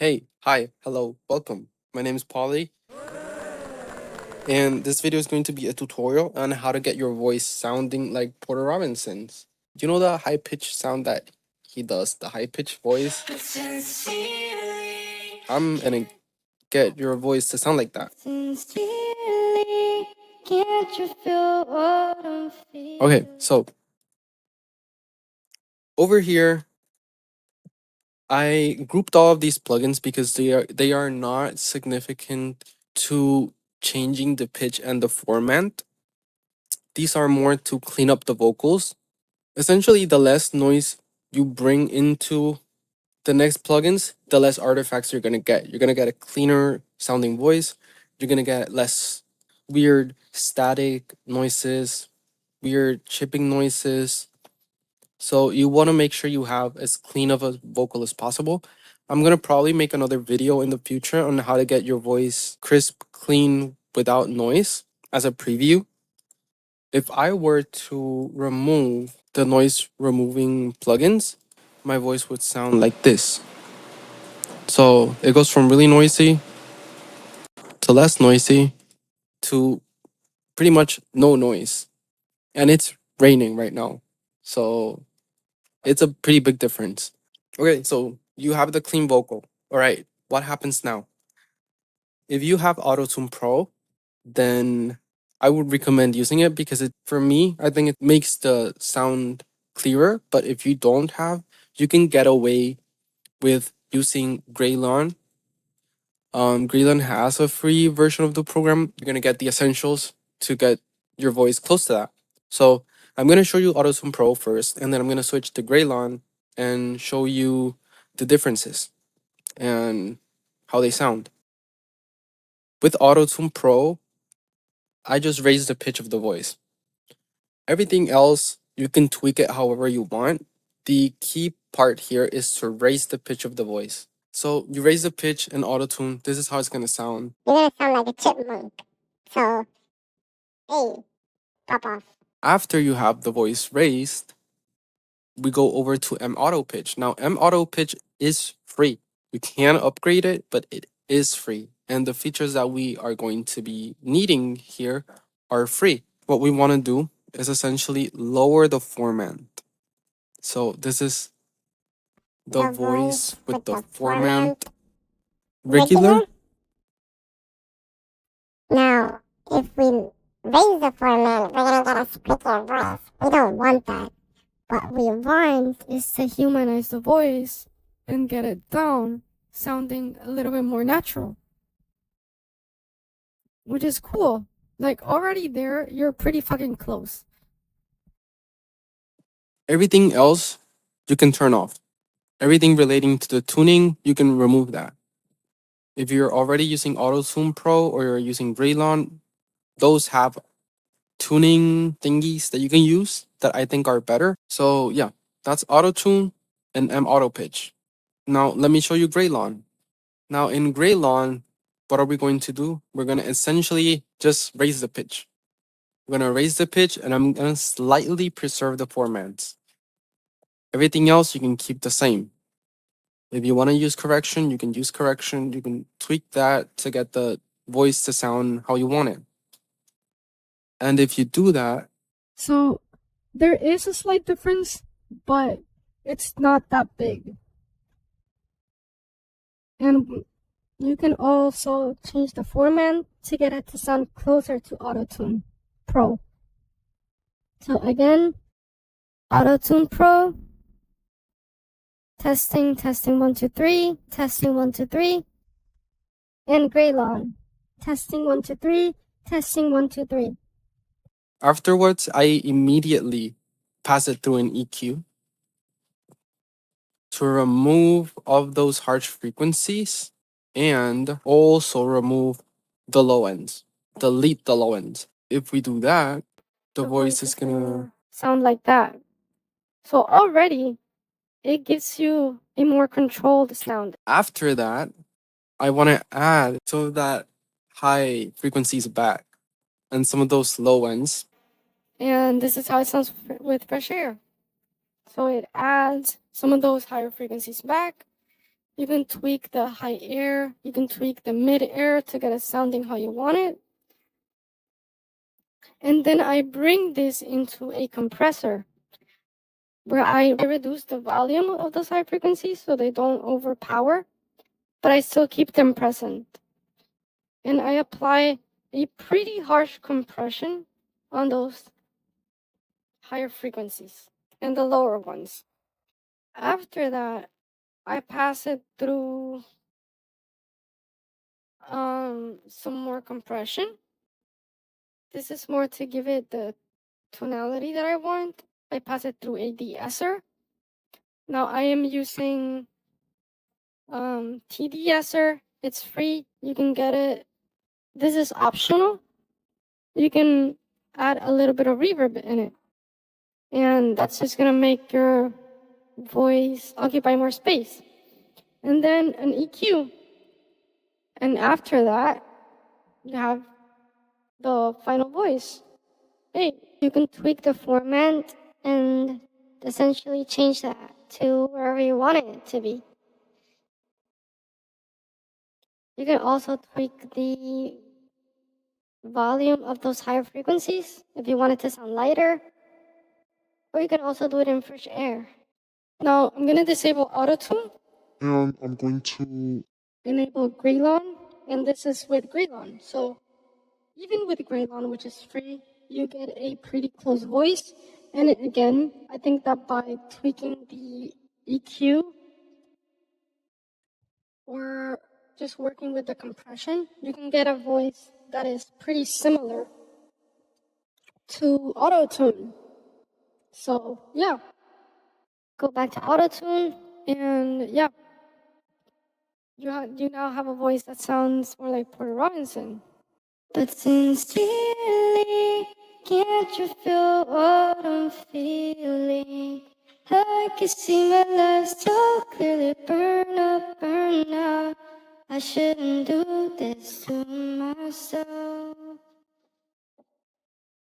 Hey, hi, hello, welcome. My name is Poli, and this video is going to be a tutorial on how to get your voice sounding like Porter Robinson's. You know the high pitched sound that he does, the high pitched voice? I'm gonna get your voice to sound like that. Okay, so over here, I grouped all of these plugins because they are not significant to changing the pitch and the format. These are more to clean up the vocals. Essentially, the less noise you bring into the next plugins, the less artifacts you're gonna get. You're gonna get a cleaner sounding voice. You're gonna get less weird static noises, weird chipping noises. So you want to make sure you have as clean of a vocal as possible. I'm gonna probably make another video in the future on how to get your voice crisp, clean, without noise as a preview. If I were to remove the noise removing plugins, my voice would sound like this. So it goes from really noisy to less noisy to pretty much no noise. And it's raining right now. So it's a pretty big difference. Okay, so you have the clean vocal. All right, what happens now? If you have Auto-Tune Pro, then I would recommend using it because for me, I think it makes the sound clearer. But if you don't have, you can get away with using Graylon. Graylon has a free version of the program. You're gonna get the essentials to get your voice close to that. So I'm gonna show you Auto-Tune Pro first, and then I'm gonna switch to Graylon and show you the differences and how they sound. With Auto-Tune Pro, I just raise the pitch of the voice. Everything else, you can tweak it however you want. The key part here is to raise the pitch of the voice. So you raise the pitch in Auto-Tune. This is how it's gonna sound. You're gonna sound like a chipmunk. So, hey, pop off. After you have the voice raised, we go over to M Auto Pitch. Now, M Auto Pitch is free. You can upgrade it, but it is free. And the features that we are going to be needing here are free. What we want to do is essentially lower the format. So this is the voice with the format regular. Now, if we raise the format, we're gonna get a squeakier voice. We don't want that. What we want is to humanize the voice and get it down, sounding a little bit more natural. Which is cool. Like, already there, you're pretty fucking close. Everything else you can turn off. Everything relating to the tuning, you can remove that. If you're already using Auto-Tune Pro or you're using Graylon, those have tuning thingies that you can use that I think are better. So yeah, that's Auto-Tune and M Auto Pitch. Now let me show you Graylon. Now in Graylon, what are we going to do? We're gonna essentially just raise the pitch. We're gonna raise the pitch and I'm gonna slightly preserve the formats. Everything else you can keep the same. If you want to use correction, you can use correction. You can tweak that to get the voice to sound how you want it. And if you do that, so there is a slight difference, but it's not that big. And you can also change the format to get it to sound closer to Auto-Tune Pro. So again, Auto-Tune Pro. Testing 1 2 3. Testing 1 2 3. And Graylon. Testing 1 2 3. Testing 1 2 3. afterwards, I immediately pass it through an EQ to remove all of those harsh frequencies and also remove the low ends, delete the low ends. If we do that, the voice is gonna sound like that. So already, it gives you a more controlled sound. After that, I want to add some of that high frequencies back and some of those low ends. And this is how it sounds with fresh air. So it adds some of those higher frequencies back You can tweak the high air, you can tweak the mid air to get it sounding how you want it. And then I bring this into a compressor where I reduce the volume of those high frequencies so they don't overpower, but I still keep them present. And I apply a pretty harsh compression on those higher frequencies and the lower ones. After that, I pass it through some more compression. This is more to give it the tonality that I want. I pass it through a de-esser. Now I am using TD-esser. It's free. You can get it. This is optional. You can add a little bit of reverb in it. And that's just gonna make your voice occupy more space. And then an EQ. And after that, you have the final voice. Hey, you can tweak the format and essentially change that to wherever you want it to be. You can also tweak the volume of those higher frequencies if you want it to sound lighter, or you can also do it in fresh air. Now I'm going to disable auto-tune. And I'm going to enable Greylon, and this is with Greylon. So even with Greylon, which is free, you get a pretty close voice. And again, I think that by tweaking the EQ or just working with the compression, you can get a voice that is pretty similar to auto-tune. So yeah, go back to auto-tune, and yeah, you now have a voice that sounds more like Porter Robinson. But sincerely, can't you feel what I'm feeling? I can see my life so clearly burn up, burn out. I shouldn't do this to myself.